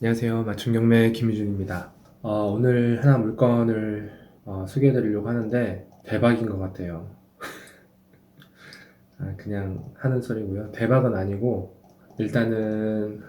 안녕하세요. 맞춤경매 김유준입니다. 오늘 하나 물건을 소개해 드리려고 하는데 대박인 것 같아요. 그냥 하는 소리고요. 대박은 아니고 일단은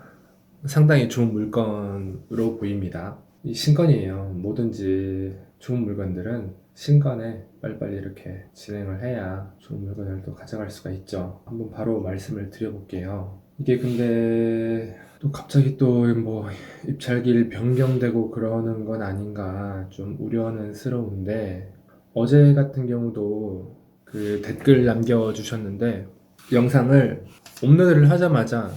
상당히 좋은 물건으로 보입니다. 이 신건이에요. 뭐든지 좋은 물건들은 신건에 빨리빨리 이렇게 진행을 해야 좋은 물건을 또 가져갈 수가 있죠. 한번 바로 말씀을 드려볼게요. 이게 근데 또 갑자기 또 뭐 입찰기일 변경되고 그러는 건 아닌가 좀 우려는 스러운데, 어제 같은 경우도 그 댓글 남겨주셨는데 영상을 업로드를 하자마자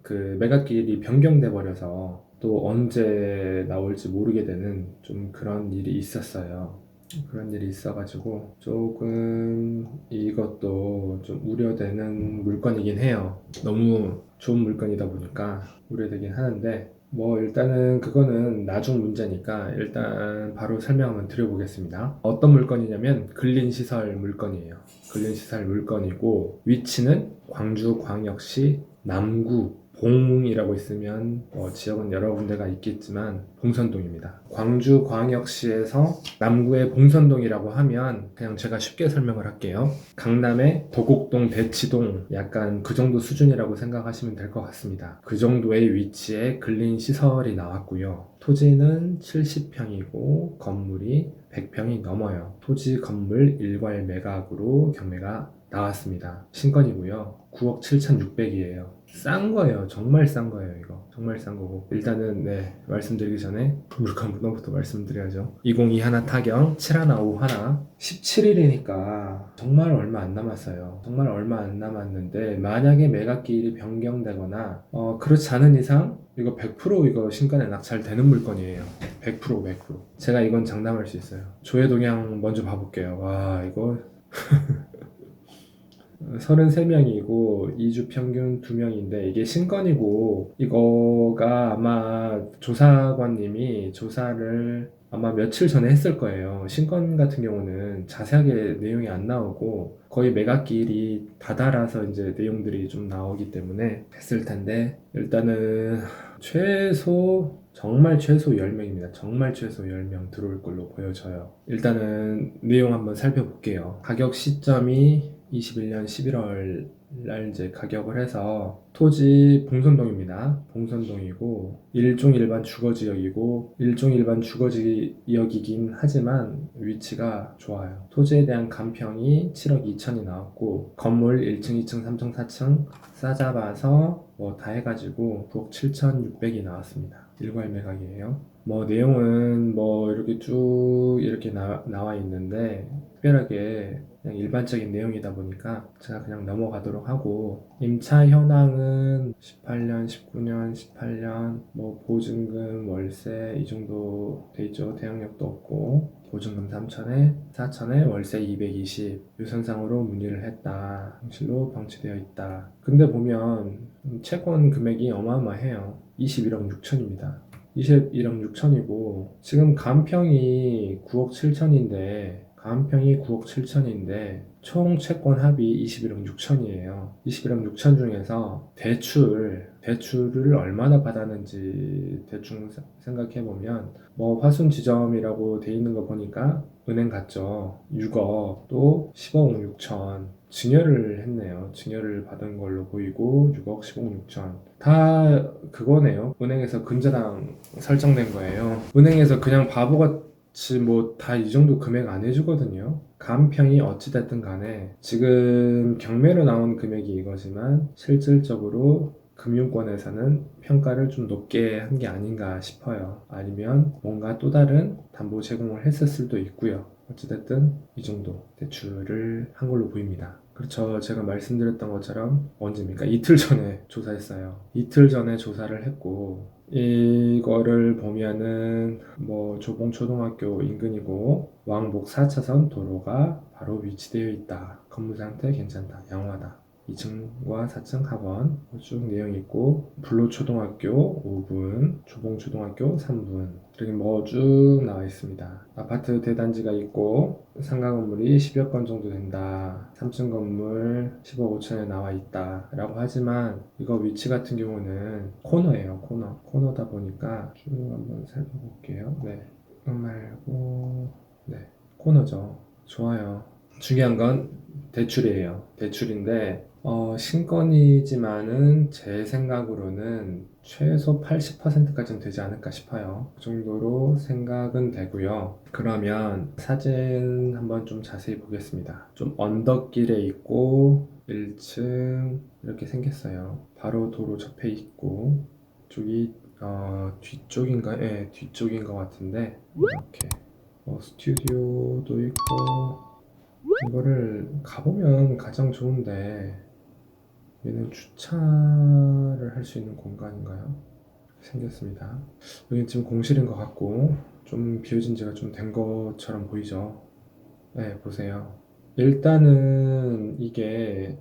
그 매각길이 변경돼 버려서 또 언제 나올지 모르게 되는 좀 그런 일이 있었어요. 그런 일이 있어가지고 조금 이것도 좀 우려되는 물건이긴 해요. 너무 좋은 물건이다 보니까 우려되긴 하는데, 뭐 일단은 그거는 나중 문제니까 일단 바로 설명 한번 드려보겠습니다. 어떤 물건이냐면 근린시설 물건이에요. 근린시설 물건이고 위치는 광주광역시 남구 봉이라고 있으면 지역은 여러 군데가 있겠지만 봉선동입니다. 광주광역시에서 남구의 봉선동이라고 하면 그냥 제가 쉽게 설명을 할게요. 강남의 도곡동, 대치동 약간 그 정도 수준이라고 생각하시면 될 것 같습니다. 그 정도의 위치에 근린시설이 나왔고요. 토지는 70평이고 건물이 100평이 넘어요. 토지 건물 일괄 매각으로 경매가 나왔습니다. 신건이고요. 9억 7,600이에요. 싼 거예요. 정말 싼 거예요. 이거 정말 싼 거고, 일단은 말씀드리기 전에 물건 번호부터 말씀드려야죠. 2021 타경 7155 17일이니까 정말 얼마 안 남았어요. 정말 얼마 안 남았는데 만약에 매각기일이 변경되거나 그렇지 않은 이상 이거 100% 이거 신간에 낙찰되는 물건이에요. 100%. 제가 이건 장담할 수 있어요. 조회 동향 먼저 봐볼게요. 와, 이거 33명이고 2주 평균 2명인데 이게 신건이고, 이거가 아마 조사관님이 조사를 아마 며칠 전에 했을 거예요. 신건 같은 경우는 자세하게 내용이 안 나오고 거의 매각기일이 다다라서 이제 내용들이 좀 나오기 때문에 했을 텐데, 일단은 정말 최소 10명입니다. 정말 최소 10명 들어올 걸로 보여져요. 일단은 내용 한번 살펴볼게요. 가격 시점이 21년 11월 날 이제 가격을 해서, 토지 봉선동입니다. 봉선동이고 일종 일반 주거지역이고, 일종 일반 주거지역이긴 하지만 위치가 좋아요. 토지에 대한 감평이 7억 2천이 나왔고 건물 1층, 2층, 3층, 4층 싸잡아서 뭐 다 해가지고 9억 7,600이 나왔습니다. 일괄 매각이에요. 뭐 내용은 뭐 이렇게 쭉 이렇게 나와 있는데 특별하게 그냥 일반적인 내용이다 보니까 제가 그냥 넘어가도록 하고, 임차 현황은 18년, 19년, 18년 뭐 보증금, 월세 이 정도 돼 있죠. 대항력도 없고 보증금 3천에 4천에 월세 220, 유선상으로 문의를 했다. 상실로 방치되어 있다. 근데 보면 채권 금액이 어마어마해요. 21억 6천입니다. 21억 6천이고 지금 감평이 9억 7천인데, 총 채권 합이 21억 6천이에요. 21억 6천 중에서 대출을 얼마나 받았는지 대충 생각해보면, 뭐 화순 지점이라고 돼 있는 거 보니까 은행 갔죠. 6억, 또 15억 6천 증여를 했네요. 증여를 받은 걸로 보이고 6억 15억 6천 다 그거네요. 은행에서 근저당 설정된 거예요. 은행에서 그냥 바보같이 뭐 다 이 정도 금액 안 해주거든요. 감평이 어찌됐든 간에 지금 경매로 나온 금액이 이거지만 실질적으로 금융권에서는 평가를 좀 높게 한 게 아닌가 싶어요. 아니면 뭔가 또 다른 담보 제공을 했을 수도 있고요. 어찌됐든 이 정도 대출을 한 걸로 보입니다. 그렇죠. 제가 말씀드렸던 것처럼 언제입니까? 이틀 전에 조사했어요. 이틀 전에 조사를 했고, 이거를 보면은 뭐 조봉초등학교 인근이고 왕복 4차선 도로가 바로 위치되어 있다. 건물 상태 괜찮다. 양호하다. 2층과 4층 학원 쭉 내용 있고 불로초등학교 5분, 조봉초등학교 3분 이렇게 뭐 쭉 나와 있습니다. 아파트 대단지가 있고 상가 건물이 10여 건 정도 된다. 3층 건물 10억 5천에 나와 있다 라고 하지만 이거 위치 같은 경우는 코너예요. 코너다 보니까 쭉 한번 살펴볼게요. 네, 이거 말고 네, 코너죠. 좋아요. 중요한 건 대출이에요. 대출인데 신건이지만은 제 생각으로는 최소 80%까지는 되지 않을까 싶어요. 그 정도로 생각은 되고요. 그러면 사진 한번 좀 자세히 보겠습니다. 좀 언덕길에 있고 1층 이렇게 생겼어요. 바로 도로 접해 있고 쪽이 뒤쪽인가? 예, 뒤쪽인 것 같은데 이렇게 스튜디오도 있고 이거를 가보면 가장 좋은데 얘는 주차를 할 수 있는 공간인가요? 생겼습니다. 여긴 지금 공실인 것 같고 좀 비워진 지가 좀 된 것처럼 보이죠? 네, 보세요. 일단은 이게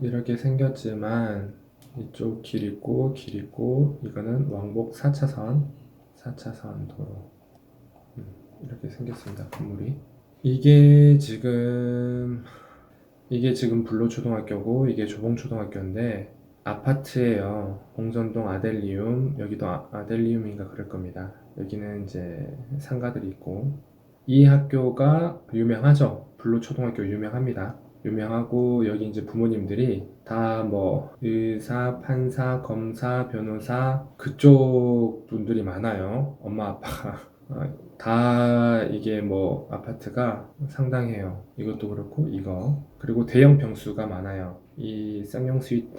이렇게 생겼지만 이쪽 길 있고 이거는 왕복 4차선 도로 이렇게 생겼습니다. 건물이. 이게 지금 불로초등학교고 이게 조봉초등학교인데 아파트예요. 봉선동 아델리움 여기도 아델리움인가 그럴 겁니다. 여기는 이제 상가들이 있고 이 학교가 유명하죠. 불로초등학교 유명합니다. 유명하고 여기 이제 부모님들이 다 뭐 의사, 판사, 검사, 변호사 그쪽 분들이 많아요. 엄마 아빠가 다 이게 뭐 아파트가 상당해요. 이것도 그렇고 이거 그리고 대형 평수가 많아요. 이 쌍용 스윗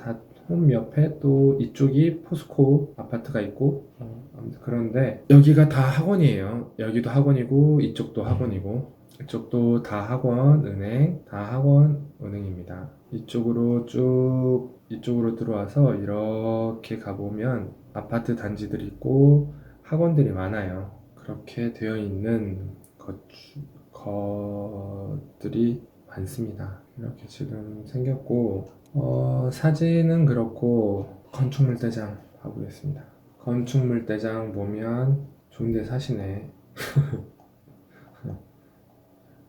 홈 옆에 또 이쪽이 포스코 아파트가 있고 아무튼 그런데 여기가 다 학원이에요. 여기도 학원이고 이쪽도 학원이고 이쪽도 다 학원 은행 다 학원 은행입니다. 이쪽으로 들어와서 이렇게 가보면 아파트 단지들이 있고 학원들이 많아요. 그렇게 되어 있는 것들이 많습니다. 이렇게 지금 생겼고 사진은 그렇고 건축물대장 봐보겠습니다. 건축물대장 보면 좋은데 사시네.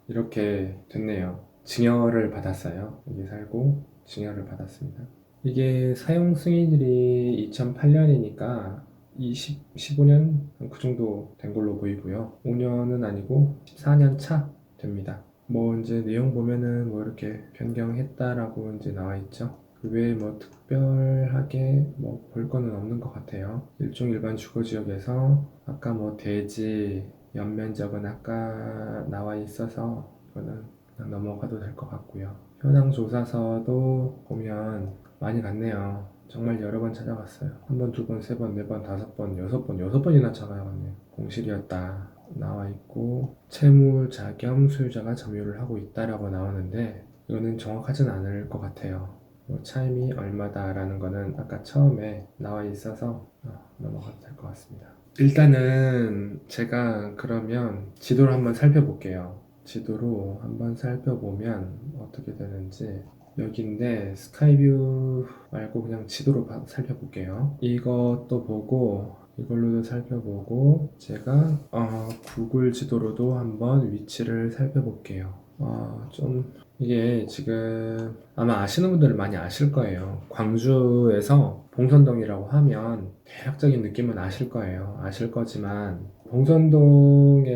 이렇게 됐네요. 증여를 받았어요. 여기 살고 증여를 받았습니다. 이게 사용 승인일이 2008년이니까 15년 그 정도 된 걸로 보이고요. 5년은 아니고 14년 차 됩니다. 뭐 이제 내용 보면은 뭐 이렇게 변경했다라고 이제 나와 있죠. 그 외에 뭐 특별하게 뭐 볼 거는 없는 것 같아요. 일종 일반 주거지역에서 아까 뭐 대지 연면적은 아까 나와 있어서 이거는 그냥 넘어가도 될 것 같고요. 현황 조사서도 보면 많이 갔네요. 정말 여러 번 찾아갔어요. 한 번, 두 번, 세 번, 네 번, 다섯 번, 여섯 번이나 찾아갔네요. 공실이었다 나와 있고 채무자 겸 소유자가 점유를 하고 있다라고 나오는데 이거는 정확하진 않을 것 같아요. 뭐 차임이 얼마다라는 거는 아까 처음에 나와 있어서 넘어가도 될 것 같습니다. 일단은 제가 그러면 지도를 한번 살펴볼게요. 지도로 한번 살펴보면 어떻게 되는지 여기인데 스카이뷰 말고 그냥 지도로 살펴볼게요. 이것도 보고 이걸로도 살펴보고 제가 구글 지도로도 한번 위치를 살펴볼게요. 좀 이게 지금 아마 아시는 분들은 많이 아실 거예요. 광주에서 봉선동이라고 하면 대략적인 느낌은 아실 거예요. 아실 거지만 봉선동이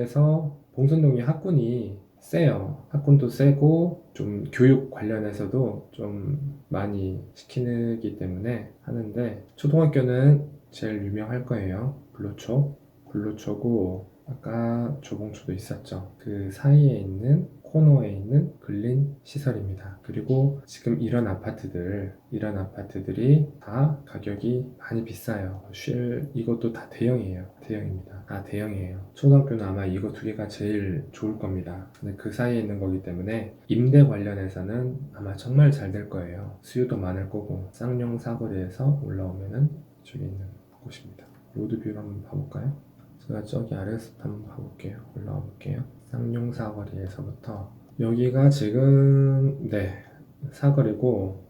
학군이 세요. 학군도 세고 좀 교육 관련해서도 좀 많이 시키기 때문에 하는데 초등학교는 제일 유명할 거예요. 불로초고 아까 조봉초도 있었죠. 그 사이에 있는 코너에 있는 근린 시설입니다. 그리고 지금 이런 아파트들이 다 가격이 많이 비싸요. 이것도 다 대형이에요. 대형입니다. 다 대형이에요. 초등학교는 아마 이거 두 개가 제일 좋을 겁니다. 근데 그 사이에 있는 거기 때문에 임대 관련해서는 아마 정말 잘 될 거예요. 수요도 많을 거고 쌍용 사거리에서 올라오면은 이쪽에 있는 곳입니다. 로드뷰를 한번 봐볼까요? 제가 저기 아래에서 한번 봐볼게요. 올라와 볼게요. 쌍용 사거리에서부터 여기가 지금 네 사거리고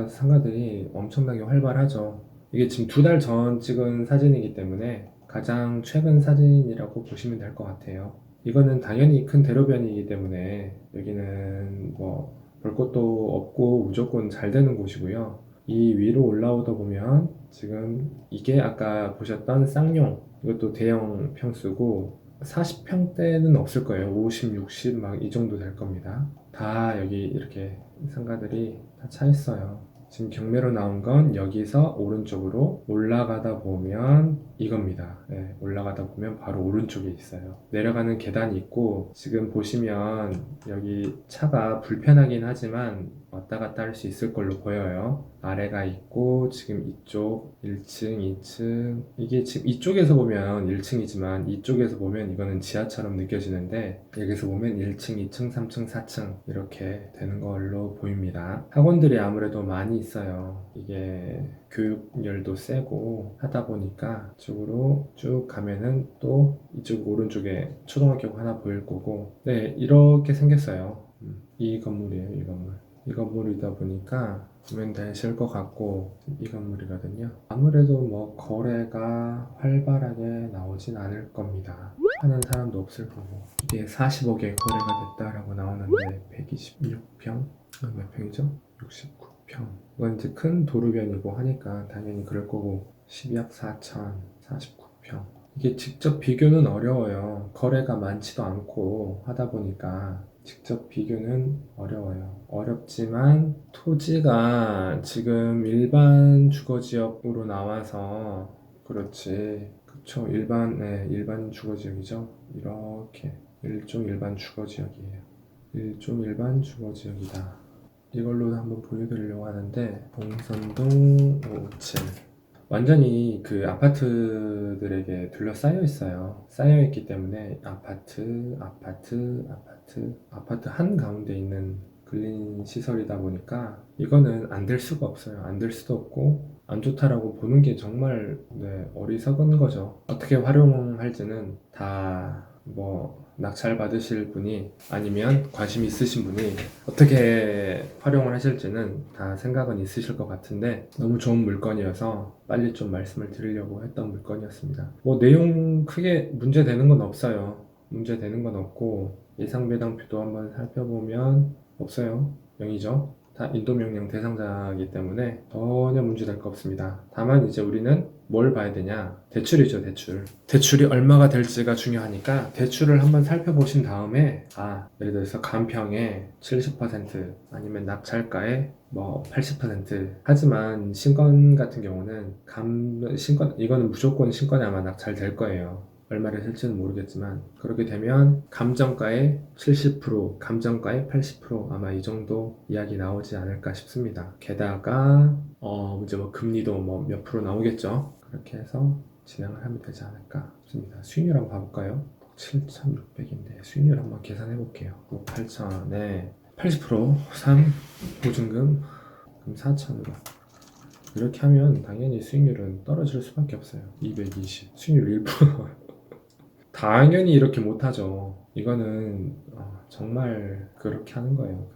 상가들이 엄청나게 활발하죠. 이게 지금 2달 전 찍은 사진이기 때문에 가장 최근 사진이라고 보시면 될 것 같아요. 이거는 당연히 큰 대로변이기 때문에 여기는 뭐 볼 것도 없고 무조건 잘 되는 곳이고요. 이 위로 올라오다 보면 지금 이게 아까 보셨던 쌍용, 이것도 대형 평수고 40평대는 없을 거예요. 50, 60 막 이 정도 될 겁니다. 다 여기 이렇게 상가들이 다 차 있어요. 지금 경매로 나온 건 여기서 오른쪽으로 올라가다 보면 이겁니다. 네, 올라가다 보면 바로 오른쪽에 있어요. 내려가는 계단이 있고 지금 보시면 여기 차가 불편하긴 하지만 왔다 갔다 할 수 있을 걸로 보여요. 아래가 있고 지금 이쪽 1층, 2층 이게 지금 이쪽에서 보면 1층이지만 이쪽에서 보면 이거는 지하처럼 느껴지는데 여기서 보면 1층, 2층, 3층, 4층 이렇게 되는 걸로 보입니다. 학원들이 아무래도 많이 있어요. 이게 교육열도 세고 하다 보니까 이쪽으로 쭉 가면은 또 이쪽 오른쪽에 초등학교가 하나 보일 거고 네 이렇게 생겼어요. 이 건물이에요. 이 건물. 이 건물이다 보니까 보면 되실 것 같고 이 건물이거든요. 아무래도 뭐 거래가 활발하게 나오진 않을 겁니다. 하는 사람도 없을 거고 이게 40억에 거래가 됐다라고 나오는데 126평? 몇 평이죠? 69평. 이건 이제 큰 도로변이고 하니까 당연히 그럴 거고 12억 4천 49평. 이게 직접 비교는 어려워요. 거래가 많지도 않고 하다 보니까 직접 비교는 어려워요. 어렵지만 토지가 지금 일반 주거지역으로 나와서 그렇지. 그쵸. 일반 주거지역이죠. 이렇게 일종 일반 주거지역이에요. 일종 일반 주거지역이다. 이걸로 한번 보여드리려고 하는데 봉선동 557 완전히 그 아파트들에게 둘러싸여 있어요. 쌓여 있기 때문에 아파트 한가운데 있는 근린 시설이다 보니까 이거는 안 될 수가 없어요. 안 될 수도 없고 안 좋다라고 보는 게 정말 어리석은 거죠. 어떻게 활용할지는 다 뭐 낙찰 받으실 분이 아니면 관심 있으신 분이 어떻게 활용을 하실지는 다 생각은 있으실 것 같은데 너무 좋은 물건이어서 빨리 좀 말씀을 드리려고 했던 물건이었습니다. 뭐 내용 크게 문제되는 건 없어요. 문제되는 건 없고 예상 배당표도 한번 살펴보면 없어요. 0이죠. 다 인도명령 대상자이기 때문에 전혀 문제될 거 없습니다. 다만 이제 우리는 뭘 봐야 되냐? 대출이죠, 대출. 대출이 얼마가 될지가 중요하니까 대출을 한번 살펴보신 다음에 예를 들어서 간평에 70% 아니면 낙찰가에 뭐 80% 하지만 신권 같은 경우는 이거는 무조건 신권이 아마 낙찰될 거예요. 얼마를 쓸지는 모르겠지만 그렇게 되면 감정가의 70%, 감정가의 80% 아마 이 정도 이야기 나오지 않을까 싶습니다. 게다가 이제 뭐 금리도 뭐 몇 프로 나오겠죠. 그렇게 해서 진행을 하면 되지 않을까 싶습니다. 수익률 한번 봐볼까요? 7,600인데 수익률 한번 계산해 볼게요. 8,000에 80% 3 보증금 그럼 4,000으로 이렇게 하면 당연히 수익률은 떨어질 수밖에 없어요. 220 수익률 1% 당연히 이렇게 못하죠. 이거는 정말 그렇게 하는 거예요.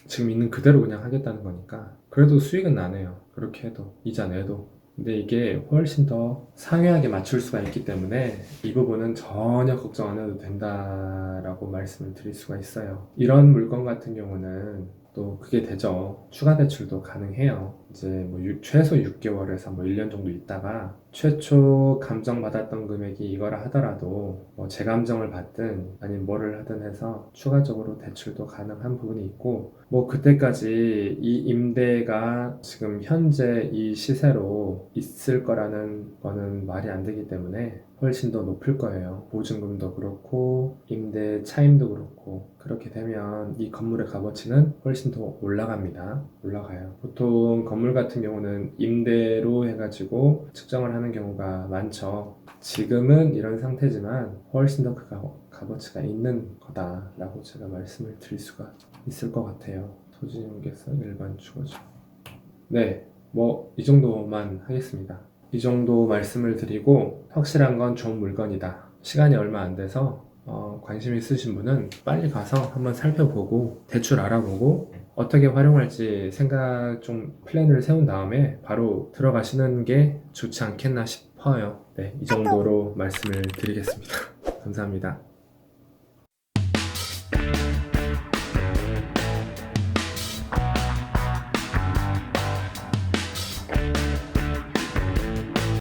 지금 있는 그대로 그냥 하겠다는 거니까 그래도 수익은 나네요. 그렇게 해도 이자 내도. 근데 이게 훨씬 더 상회하게 맞출 수가 있기 때문에 이 부분은 전혀 걱정 안 해도 된다라고 말씀을 드릴 수가 있어요. 이런 물건 같은 경우는 또 그게 되죠. 추가 대출도 가능해요. 이제 뭐 최소 6개월에서 뭐 1년 정도 있다가 최초 감정받았던 금액이 이거라 하더라도 뭐 재감정을 받든 아니면 뭐를 하든 해서 추가적으로 대출도 가능한 부분이 있고 뭐 그때까지 이 임대가 지금 현재 이 시세로 있을 거라는 거는 말이 안 되기 때문에 훨씬 더 높을 거예요. 보증금도 그렇고 임대 차임도 그렇고 그렇게 되면 이 건물의 값어치는 훨씬 더 올라가요. 보통 건물 같은 경우는 임대로 해가지고 측정을 하는 경우가 많죠. 지금은 이런 상태지만 훨씬 더 그 값어치가 있는 거다라고 제가 말씀을 드릴 수가 있을 것 같아요. 토지용계선 일반 주거지. 네, 뭐 이 정도만 하겠습니다. 이 정도 말씀을 드리고 확실한 건 좋은 물건이다. 시간이 얼마 안 돼서 관심 있으신 분은 빨리 가서 한번 살펴보고 대출 알아보고 어떻게 활용할지 생각 좀 플랜을 세운 다음에 바로 들어가시는 게 좋지 않겠나 싶어요. 네, 이 정도로 말씀을 드리겠습니다. 감사합니다.